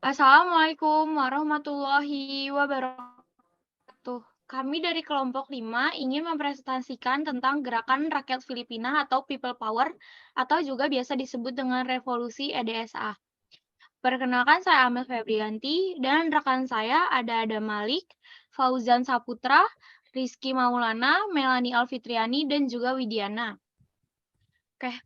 Assalamualaikum warahmatullahi wabarakatuh. Kami dari kelompok 5 ingin mempresentasikan tentang gerakan rakyat Filipina atau People Power atau juga biasa disebut dengan revolusi EDSA. Perkenalkan saya Amel Febrianti dan rekan saya ada Adam Malik, Fauzan Saputra, Rizky Maulana, Melani Alfitriani, dan juga Widiana. Oke,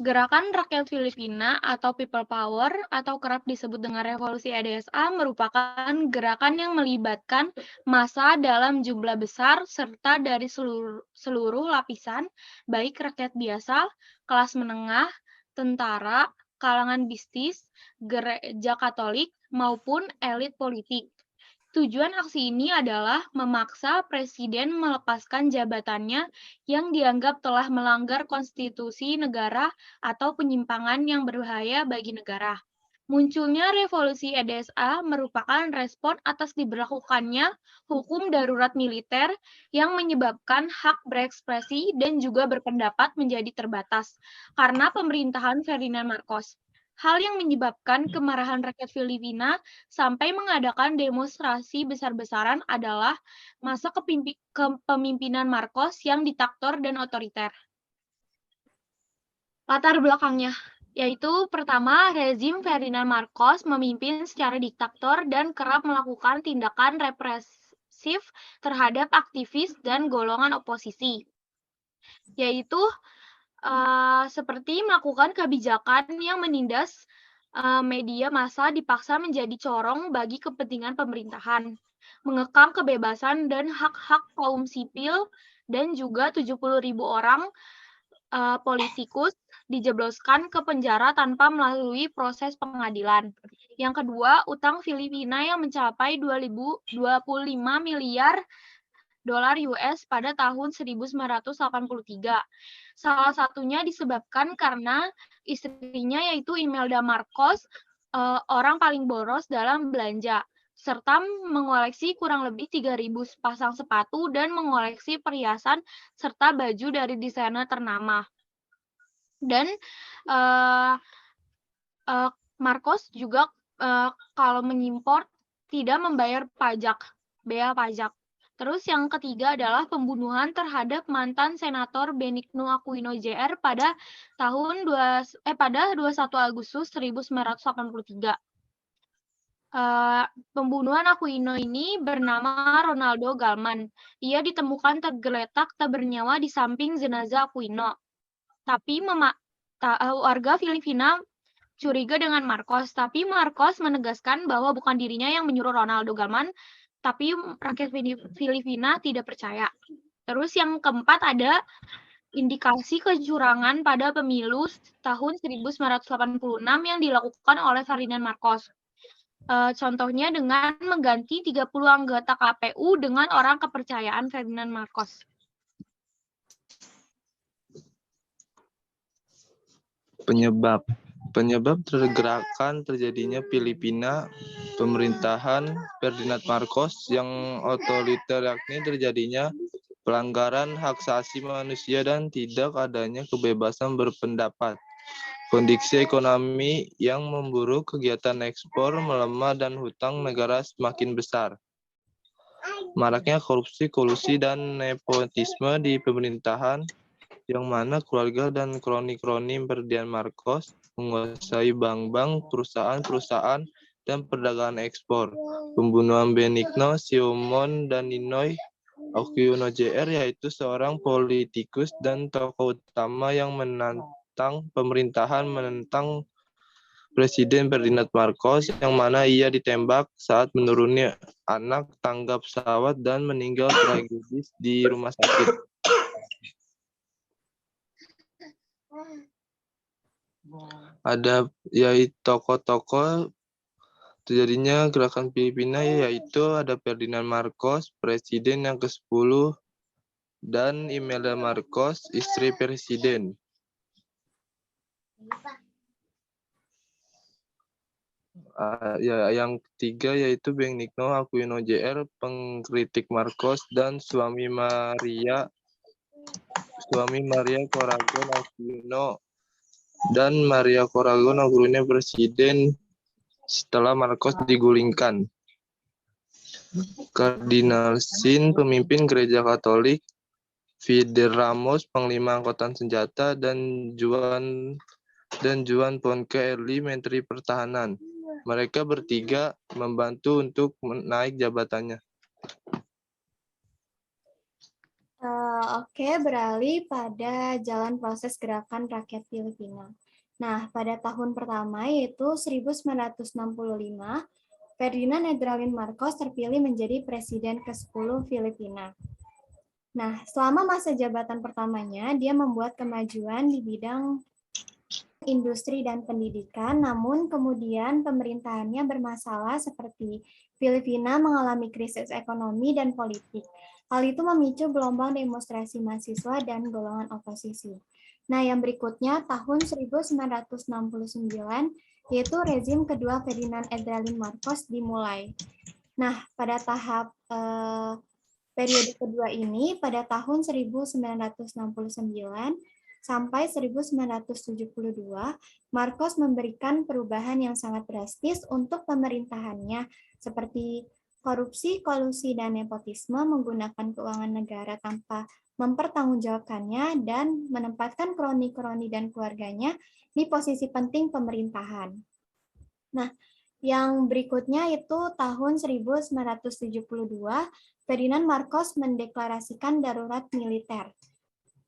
Gerakan Rakyat Filipina atau People Power atau kerap disebut dengan Revolusi EDSA merupakan gerakan yang melibatkan massa dalam jumlah besar serta dari seluruh lapisan, baik rakyat biasa, kelas menengah, tentara, kalangan bisnis, gereja Katolik, maupun elit politik. Tujuan aksi ini adalah memaksa presiden melepaskan jabatannya yang dianggap telah melanggar konstitusi negara atau penyimpangan yang berbahaya bagi negara. Munculnya revolusi EDSA merupakan respon atas diberlakukannya hukum darurat militer yang menyebabkan hak berekspresi dan juga berpendapat menjadi terbatas karena pemerintahan Ferdinand Marcos. Hal yang menyebabkan kemarahan rakyat Filipina sampai mengadakan demonstrasi besar-besaran adalah masa kepemimpinan Marcos yang diktator dan otoriter. Latar belakangnya, yaitu pertama, rezim Ferdinand Marcos memimpin secara diktator dan kerap melakukan tindakan represif terhadap aktivis dan golongan oposisi, yaitu seperti melakukan kebijakan yang menindas media massa dipaksa menjadi corong bagi kepentingan pemerintahan, mengekang kebebasan dan hak-hak kaum sipil, dan juga 70.000 orang politikus dijebloskan ke penjara tanpa melalui proses pengadilan. Yang kedua, utang Filipina yang mencapai 25 miliar dolar US pada tahun 1983. Salah satunya disebabkan karena istrinya yaitu Imelda Marcos, orang paling boros dalam belanja, serta mengoleksi kurang lebih 3.000 pasang sepatu dan mengoleksi perhiasan serta baju dari desainer ternama. Dan Marcos juga kalau mengimpor tidak membayar bea pajak. Terus yang ketiga adalah pembunuhan terhadap mantan senator Benigno Aquino Jr. pada 21 Agustus 1983. Pembunuhan Aquino ini bernama Ronaldo Galman. Ia ditemukan tergeletak tak bernyawa di samping jenazah Aquino. Tapi warga Filipina curiga dengan Marcos, tapi Marcos menegaskan bahwa bukan dirinya yang menyuruh Ronaldo Galman, tapi rakyat Filipina tidak percaya. Terus yang keempat ada indikasi kecurangan pada pemilu tahun 1986 yang dilakukan oleh Ferdinand Marcos. Contohnya dengan mengganti 30 anggota KPU dengan orang kepercayaan Ferdinand Marcos. Penyebab tergerakan terjadinya Filipina pemerintahan Ferdinand Marcos yang otoriter, yakni terjadinya pelanggaran hak asasi manusia dan tidak adanya kebebasan berpendapat. Kondisi ekonomi yang memburuk, kegiatan ekspor melemah dan hutang negara semakin besar. Maraknya korupsi, kolusi, dan nepotisme di pemerintahan, yang mana keluarga dan kroni-kroni Ferdinand Marcos menguasai bank-bank, perusahaan-perusahaan, dan perdagangan ekspor. Pembunuhan Benigno, Simon, dan Ninoy Aquino Jr. yaitu seorang politikus dan tokoh utama yang menentang pemerintahan, menentang Presiden Ferdinand Marcos, yang mana ia ditembak saat menuruni anak tangga pesawat dan meninggal tragis di rumah sakit. Ada yaitu tokoh-tokoh terjadinya gerakan Filipina, yaitu ada Ferdinand Marcos, presiden yang ke-10, dan Imelda Marcos, istri presiden. Yang ketiga yaitu Benigno Aquino Jr., pengkritik Marcos, dan suami Maria Corazon Aquino dan Maria Corazon Aquino, presiden setelah Marcos digulingkan. Kardinal Sin, pemimpin gereja Katolik, Fidel Ramos, panglima angkatan senjata, dan Juan Ponce Early, Menteri Pertahanan. Mereka bertiga membantu untuk naik jabatannya. Oke, beralih pada jalan proses gerakan rakyat Filipina. Nah, pada tahun pertama yaitu 1965, Ferdinand Negralin Marcos terpilih menjadi Presiden ke-10 Filipina. Nah, selama masa jabatan pertamanya, dia membuat kemajuan di bidang industri dan pendidikan, namun kemudian pemerintahannya bermasalah seperti Filipina mengalami krisis ekonomi dan politik. Hal itu memicu gelombang demonstrasi mahasiswa dan golongan oposisi. Nah, yang berikutnya tahun 1969, yaitu rezim kedua Ferdinand Negralin Marcos dimulai. Nah, pada tahap periode kedua ini, pada tahun 1969 sampai 1972, Marcos memberikan perubahan yang sangat drastis untuk pemerintahannya, seperti korupsi, kolusi, dan nepotisme, menggunakan keuangan negara tanpa mempertanggungjawabkannya, dan menempatkan kroni-kroni dan keluarganya di posisi penting pemerintahan. Nah, yang berikutnya itu tahun 1972, Ferdinand Marcos mendeklarasikan darurat militer.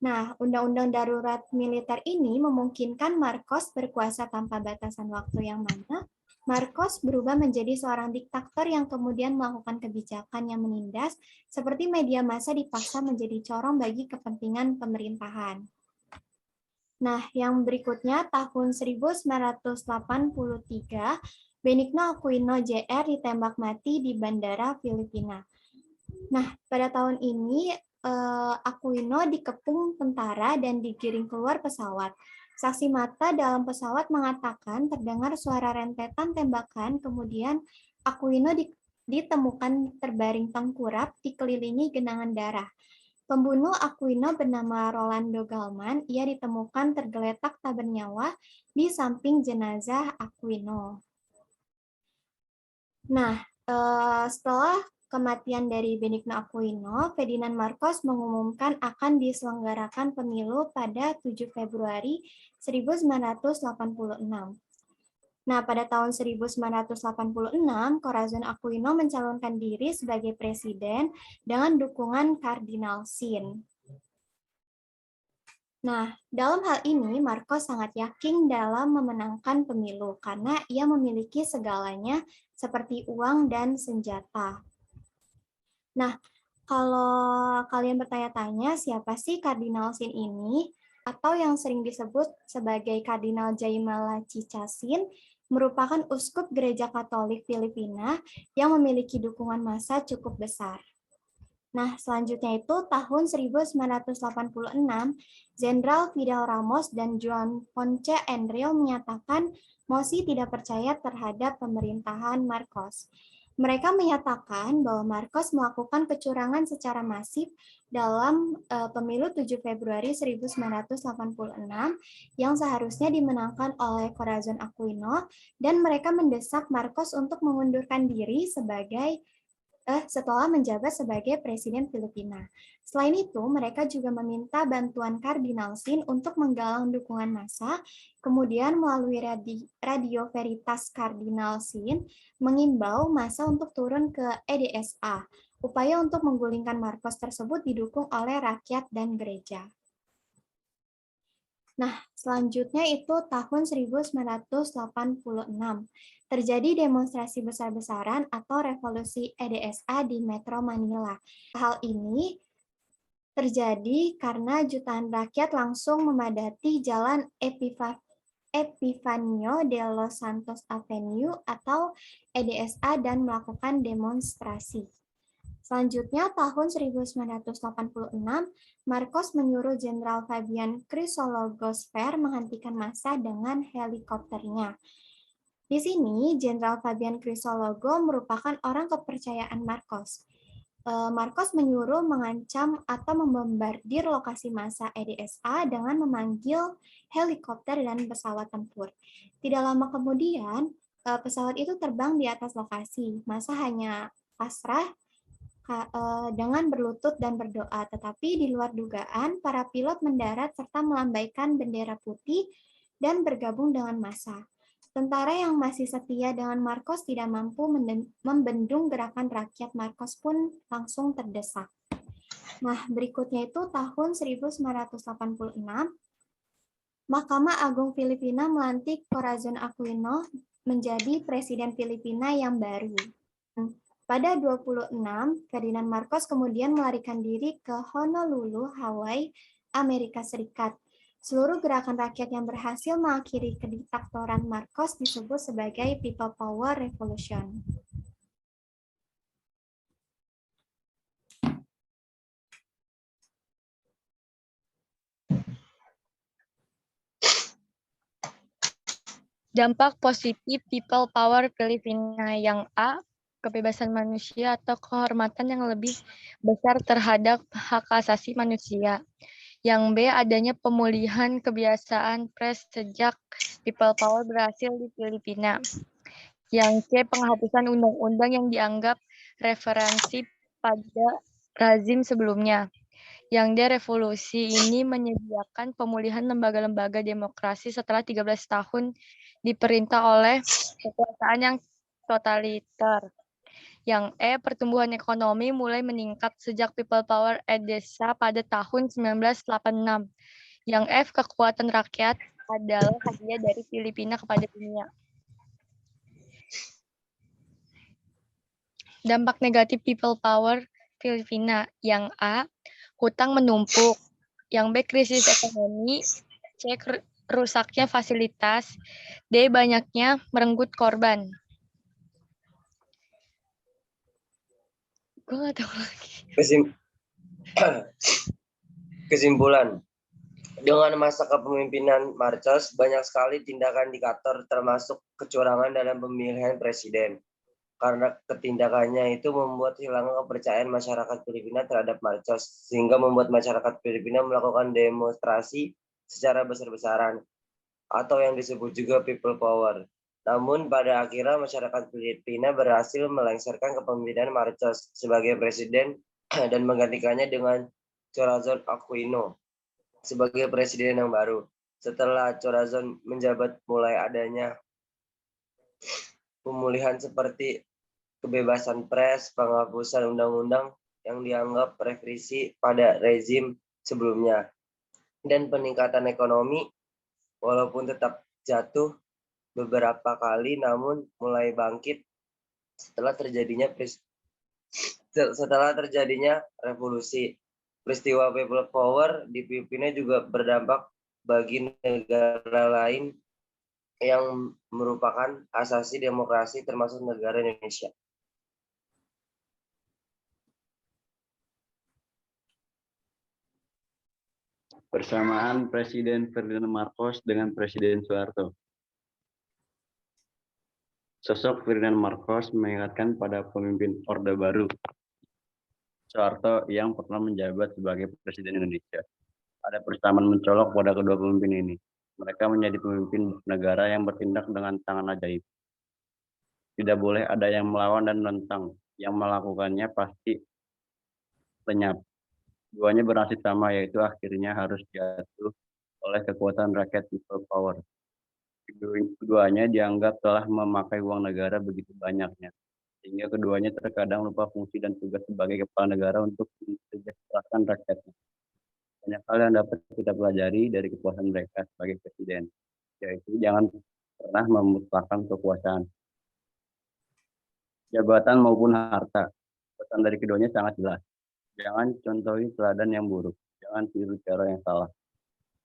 Nah, Undang-Undang Darurat Militer ini memungkinkan Marcos berkuasa tanpa batasan waktu, yang mana Marcos berubah menjadi seorang diktator yang kemudian melakukan kebijakan yang menindas, seperti media massa dipaksa menjadi corong bagi kepentingan pemerintahan. Nah, yang berikutnya tahun 1983, Benigno Aquino Jr. ditembak mati di bandara Filipina. Nah, pada tahun ini Aquino dikepung tentara dan digiring keluar pesawat. Saksi mata dalam pesawat mengatakan terdengar suara rentetan tembakan, kemudian Aquino ditemukan terbaring tengkurap dikelilingi genangan darah. Pembunuh Aquino bernama Rolando Galman, ia ditemukan tergeletak tak bernyawa di samping jenazah Aquino. Nah, setelah kematian dari Benigno Aquino, Ferdinand Marcos mengumumkan akan diselenggarakan pemilu pada 7 Februari 1986. Nah, pada tahun 1986, Corazon Aquino mencalonkan diri sebagai presiden dengan dukungan Kardinal Sin. Nah, dalam hal ini Marcos sangat yakin dalam memenangkan pemilu karena ia memiliki segalanya seperti uang dan senjata. Nah, kalau kalian bertanya-tanya siapa sih Kardinal Sin ini, atau yang sering disebut sebagai Kardinal Jaimala Chicha-Sin, merupakan uskup gereja Katolik Filipina yang memiliki dukungan massa cukup besar. Nah, selanjutnya itu tahun 1986, Jenderal Fidel Ramos dan Juan Ponce Enrile menyatakan mosi tidak percaya terhadap pemerintahan Marcos. Mereka menyatakan bahwa Marcos melakukan kecurangan secara masif dalam pemilu 7 Februari 1986 yang seharusnya dimenangkan oleh Corazon Aquino, dan mereka mendesak Marcos untuk mengundurkan diri setelah menjabat sebagai Presiden Filipina. Selain itu, mereka juga meminta bantuan Kardinal Sin untuk menggalang dukungan massa, kemudian melalui Radio Veritas Kardinal Sin mengimbau massa untuk turun ke EDSA. Upaya untuk menggulingkan Marcos tersebut didukung oleh rakyat dan gereja. Nah, selanjutnya itu tahun 1986. Terjadi demonstrasi besar-besaran atau revolusi EDSA di Metro Manila. Hal ini terjadi karena jutaan rakyat langsung memadati Jalan Epifanio de los Santos Avenue atau EDSA dan melakukan demonstrasi. Selanjutnya, tahun 1986, Marcos menyuruh Jenderal Fabian Crisologo Sfer menghentikan massa dengan helikopternya. Di sini, Jenderal Fabian Crisologo merupakan orang kepercayaan Marcos. Marcos menyuruh mengancam atau membombardir lokasi massa EDSA dengan memanggil helikopter dan pesawat tempur. Tidak lama kemudian, pesawat itu terbang di atas lokasi. Massa hanya pasrah dengan berlutut dan berdoa, tetapi di luar dugaan, para pilot mendarat serta melambaikan bendera putih dan bergabung dengan massa. Tentara yang masih setia dengan Marcos tidak mampu membendung gerakan rakyat. Marcos pun langsung terdesak. Nah, berikutnya itu tahun 1986, Mahkamah Agung Filipina melantik Corazon Aquino menjadi Presiden Filipina yang baru. Pada 26, Ferdinand Marcos kemudian melarikan diri ke Honolulu, Hawaii, Amerika Serikat. Seluruh gerakan rakyat yang berhasil mengakhiri kediktatoran Marcos disebut sebagai People Power Revolution. Dampak positif People Power Filipina yang A, kebebasan manusia atau kehormatan yang lebih besar terhadap hak asasi manusia. Yang B, adanya pemulihan kebiasaan pers sejak People Power berhasil di Filipina. Yang C, penghapusan undang-undang yang dianggap referensi pada rezim sebelumnya. Yang D, revolusi ini menyediakan pemulihan lembaga-lembaga demokrasi setelah 13 tahun diperintah oleh kekuasaan yang totaliter. Yang E, pertumbuhan ekonomi mulai meningkat sejak People Power Desa pada tahun 1986. Yang F, kekuatan rakyat adalah hadiah dari Filipina kepada dunia. Dampak negatif People Power Filipina. Yang A, hutang menumpuk. Yang B, krisis ekonomi. C, rusaknya fasilitas. D, banyaknya merenggut korban. Gue nggak tahu lagi. Kesimpulan, dengan masa kepemimpinan Marcos, banyak sekali tindakan diktator termasuk kecurangan dalam pemilihan presiden. Karena ketindakannya itu membuat hilang kepercayaan masyarakat Filipina terhadap Marcos, sehingga membuat masyarakat Filipina melakukan demonstrasi secara besar-besaran, atau yang disebut juga people power. Namun pada akhirnya masyarakat Filipina berhasil melengsarkan kepemimpinan Marcos sebagai presiden dan menggantikannya dengan Corazon Aquino sebagai presiden yang baru. Setelah Corazon menjabat, mulai adanya pemulihan seperti kebebasan pers, penghapusan undang-undang yang dianggap represi pada rezim sebelumnya, dan peningkatan ekonomi walaupun tetap jatuh beberapa kali, namun mulai bangkit setelah terjadinya revolusi. Peristiwa people power di Filipina juga berdampak bagi negara lain yang merupakan asasi demokrasi termasuk negara Indonesia. Persamaan Presiden Ferdinand Marcos dengan Presiden Soeharto. Sosok Ferdinand Marcos mengingatkan pada pemimpin Orde Baru, Soeharto, yang pernah menjabat sebagai Presiden Indonesia. Ada persamaan mencolok pada kedua pemimpin ini. Mereka menjadi pemimpin negara yang bertindak dengan tangan ajaib. Tidak boleh ada yang melawan dan menentang. Yang melakukannya pasti lenyap. Duanya bernasib sama, yaitu akhirnya harus jatuh oleh kekuatan rakyat people power. Keduanya dianggap telah memakai uang negara begitu banyaknya, sehingga keduanya terkadang lupa fungsi dan tugas sebagai kepala negara untuk mensejahterakan rakyatnya. Banyak hal yang dapat kita pelajari dari kepuasan mereka sebagai presiden, yaitu jangan pernah memutlakkan kekuasaan, jabatan maupun harta. Pesan dari keduanya sangat jelas. Jangan contohi teladan yang buruk, jangan tiru cara yang salah,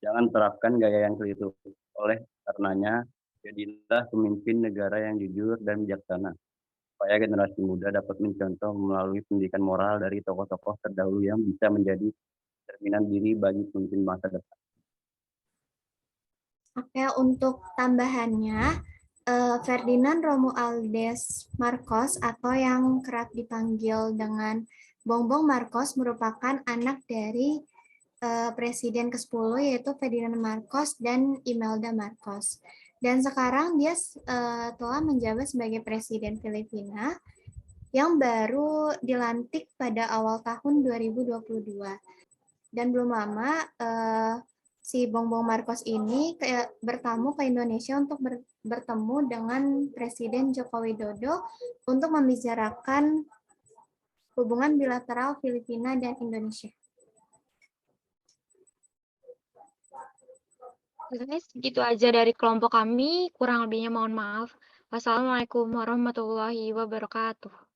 jangan terapkan gaya yang keliru. Oleh karenanya, jadilah pemimpin negara yang jujur dan bijaksana, supaya generasi muda dapat mencontoh melalui pendidikan moral dari tokoh-tokoh terdahulu yang bisa menjadi cerminan diri bagi pemimpin masa depan. Oke, untuk tambahannya, Ferdinand Romualdez Marcos atau yang kerap dipanggil dengan Bongbong Marcos merupakan anak dari Presiden ke-10 yaitu Ferdinand Marcos dan Imelda Marcos. Dan sekarang dia telah menjabat sebagai Presiden Filipina yang baru dilantik pada awal tahun 2022. Dan belum lama si Bongbong Marcos ini bertamu ke Indonesia untuk bertemu dengan Presiden Joko Widodo untuk membicarakan hubungan bilateral Filipina dan Indonesia. Guys, segitu aja dari kelompok kami. Kurang lebihnya mohon maaf. Wassalamualaikum warahmatullahi wabarakatuh.